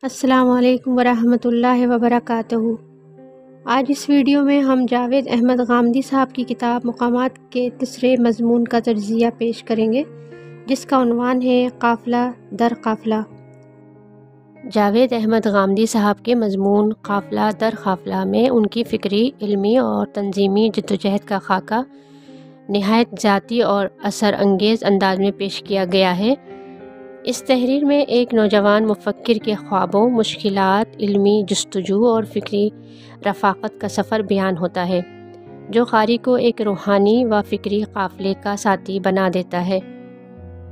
السلام علیکم ورحمۃ اللہ وبرکاتہ۔ آج اس ویڈیو میں ہم جاوید احمد غامدی صاحب کی کتاب مقامات کے تیسرے مضمون کا تجزیہ پیش کریں گے، جس کا عنوان ہے قافلہ در قافلہ۔ جاوید احمد غامدی صاحب کے مضمون قافلہ در قافلہ میں ان کی فکری، علمی اور تنظیمی جدوجہد کا خاکہ نہایت ذاتی اور اثر انگیز انداز میں پیش کیا گیا ہے۔ اس تحریر میں ایک نوجوان مفکر کے خوابوں، مشکلات، علمی جستجو اور فکری رفاقت کا سفر بیان ہوتا ہے، جو قاری کو ایک روحانی و فکری قافلے کا ساتھی بنا دیتا ہے۔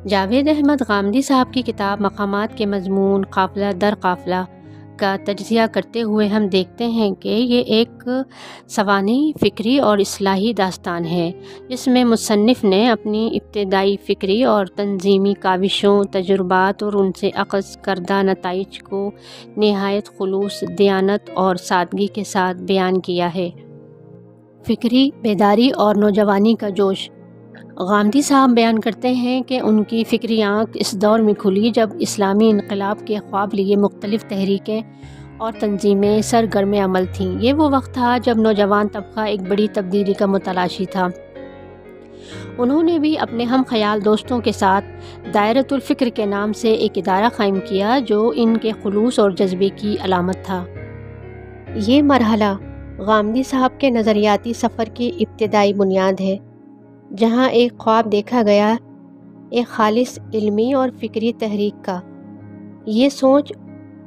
جاوید احمد غامدی صاحب کی کتاب مقامات کے مضمون قافلہ در قافلہ کا تجزیہ کرتے ہوئے ہم دیکھتے ہیں کہ یہ ایک سوانح، فکری اور اصلاحی داستان ہے، جس میں مصنف نے اپنی ابتدائی فکری اور تنظیمی کاوشوں، تجربات اور ان سے اخذ کردہ نتائج کو نہایت خلوص، دیانت اور سادگی کے ساتھ بیان کیا ہے۔ فکری بیداری اور نوجوانی کا جوش۔ غامدی صاحب بیان کرتے ہیں کہ ان کی فکری آنکھ اس دور میں کھلی جب اسلامی انقلاب کے خواب لیے مختلف تحریکیں اور تنظیمیں سرگرم عمل تھیں۔ یہ وہ وقت تھا جب نوجوان طبقہ ایک بڑی تبدیلی کا متلاشی تھا۔ انہوں نے بھی اپنے ہم خیال دوستوں کے ساتھ دائرۃ الفکر کے نام سے ایک ادارہ قائم کیا، جو ان کے خلوص اور جذبے کی علامت تھا۔ یہ مرحلہ غامدی صاحب کے نظریاتی سفر کی ابتدائی بنیاد ہے، جہاں ایک خواب دیکھا گیا، ایک خالص علمی اور فکری تحریک کا۔ یہ سوچ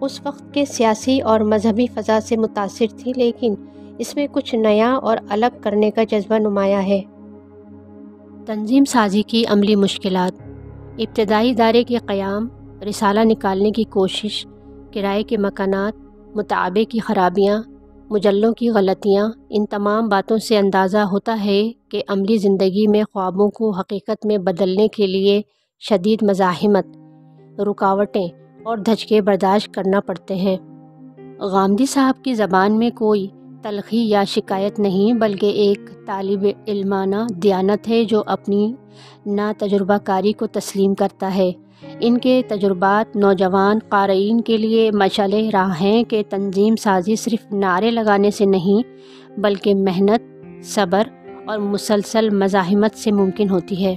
اس وقت کے سیاسی اور مذہبی فضا سے متاثر تھی، لیکن اس میں کچھ نیا اور الگ کرنے کا جذبہ نمایاں ہے۔ تنظیم سازی کی عملی مشکلات۔ ابتدائی ادارے کے قیام، رسالہ نکالنے کی کوشش، کرائے کے مکانات، مطالبے کی خرابیاں، مجلوں کی غلطیاں، ان تمام باتوں سے اندازہ ہوتا ہے کہ عملی زندگی میں خوابوں کو حقیقت میں بدلنے کے لیے شدید مزاحمت، رکاوٹیں اور دھچکے برداشت کرنا پڑتے ہیں۔ غامدی صاحب کی زبان میں کوئی تلخی یا شکایت نہیں، بلکہ ایک طالب علمانہ دیانت ہے جو اپنی ناتجربہ کاری کو تسلیم کرتا ہے۔ ان کے تجربات نوجوان قارئین کے لیے مشعل راہ ہیں کہ تنظیم سازی صرف نعرے لگانے سے نہیں، بلکہ محنت، صبر اور مسلسل مزاحمت سے ممکن ہوتی ہے۔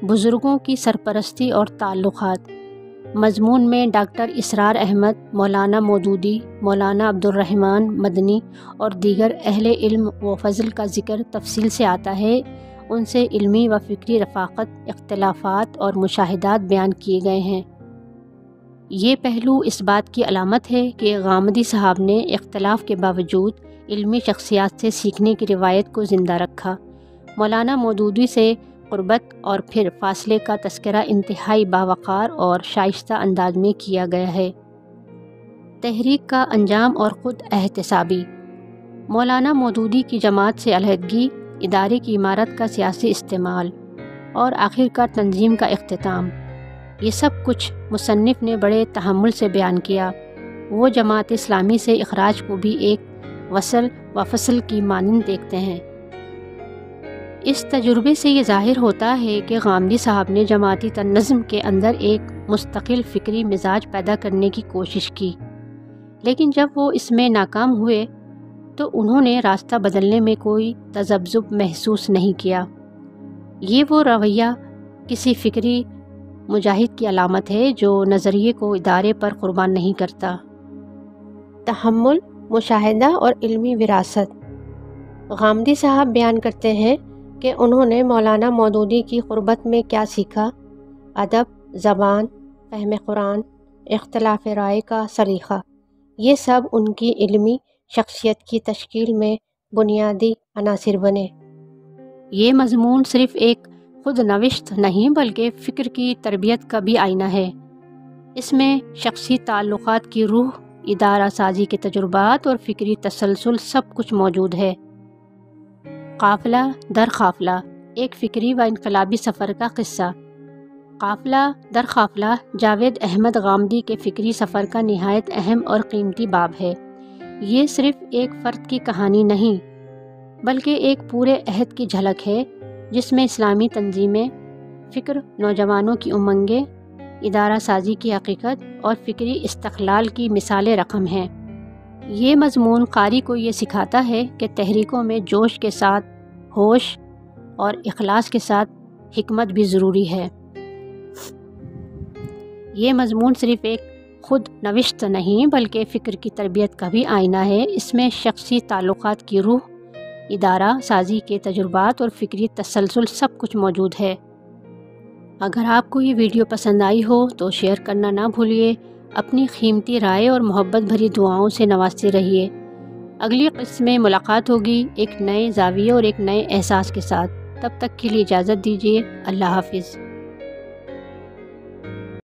بزرگوں کی سرپرستی اور تعلقات۔ مضمون میں ڈاکٹر اسرار احمد، مولانا مودودی، مولانا عبدالرحمن مدنی اور دیگر اہل علم و فضل کا ذکر تفصیل سے آتا ہے۔ ان سے علمی و فکری رفاقت، اختلافات اور مشاہدات بیان کیے گئے ہیں۔ یہ پہلو اس بات کی علامت ہے کہ غامدی صاحب نے اختلاف کے باوجود علمی شخصیات سے سیکھنے کی روایت کو زندہ رکھا۔ مولانا مودودی سے قربت اور پھر فاصلے کا تذکرہ انتہائی باوقار اور شائستہ انداز میں کیا گیا ہے۔ تحریک کا انجام اور خود احتسابی۔ مولانا مودودی کی جماعت سے علیحدگی، ادارے کی عمارت کا سیاسی استعمال اور آخرکار تنظیم کا اختتام، یہ سب کچھ مصنف نے بڑے تحمل سے بیان کیا۔ وہ جماعت اسلامی سے اخراج کو بھی ایک وصل و فصل کی مانند دیکھتے ہیں۔ اس تجربے سے یہ ظاہر ہوتا ہے کہ غامدی صاحب نے جماعتی نظم کے اندر ایک مستقل فکری مزاج پیدا کرنے کی کوشش کی، لیکن جب وہ اس میں ناکام ہوئے تو انہوں نے راستہ بدلنے میں کوئی تذبذب محسوس نہیں کیا۔ یہ وہ رویہ کسی فکری مجاہد کی علامت ہے جو نظریے کو ادارے پر قربان نہیں کرتا۔ تحمل، مشاہدہ اور علمی وراثت۔ غامدی صاحب بیان کرتے ہیں کہ انہوں نے مولانا مودودی کی قربت میں کیا سیکھا۔ ادب، زبان، فہم قرآن، اختلاف رائے کا سلیقہ، یہ سب ان کی علمی شخصیت کی تشکیل میں بنیادی عناصر بنے۔ یہ مضمون صرف ایک خود نوشت نہیں، بلکہ فکر کی تربیت کا بھی آئینہ ہے۔ اس میں شخصی تعلقات کی روح، ادارہ سازی کے تجربات اور فکری تسلسل سب کچھ موجود ہے۔ قافلہ در قافلہ، ایک فکری و انقلابی سفر کا قصہ۔ قافلہ در قافلہ جاوید احمد غامدی کے فکری سفر کا نہایت اہم اور قیمتی باب ہے۔ یہ صرف ایک فرد کی کہانی نہیں، بلکہ ایک پورے عہد کی جھلک ہے، جس میں اسلامی تنظیمیں، فکر، نوجوانوں کی امنگیں، ادارہ سازی کی حقیقت اور فکری استقلال کی مثال رقم ہیں۔ یہ مضمون قاری کو یہ سکھاتا ہے کہ تحریکوں میں جوش کے ساتھ ہوش اور اخلاص کے ساتھ حکمت بھی ضروری ہے۔ یہ مضمون صرف ایک خود نوشت نہیں بلکہ فکر کی تربیت کا بھی آئینہ ہے۔ اس میں شخصی تعلقات کی روح، ادارہ سازی کے تجربات اور فکری تسلسل سب کچھ موجود ہے۔ اگر آپ کو یہ ویڈیو پسند آئی ہو تو شیئر کرنا نہ بھولیے، اپنی قیمتی رائے اور محبت بھری دعاؤں سے نوازتے رہیے۔ اگلی قسط میں ملاقات ہوگی ایک نئے زاویے اور ایک نئے احساس کے ساتھ۔ تب تک کے لیے اجازت دیجیے۔ اللہ حافظ۔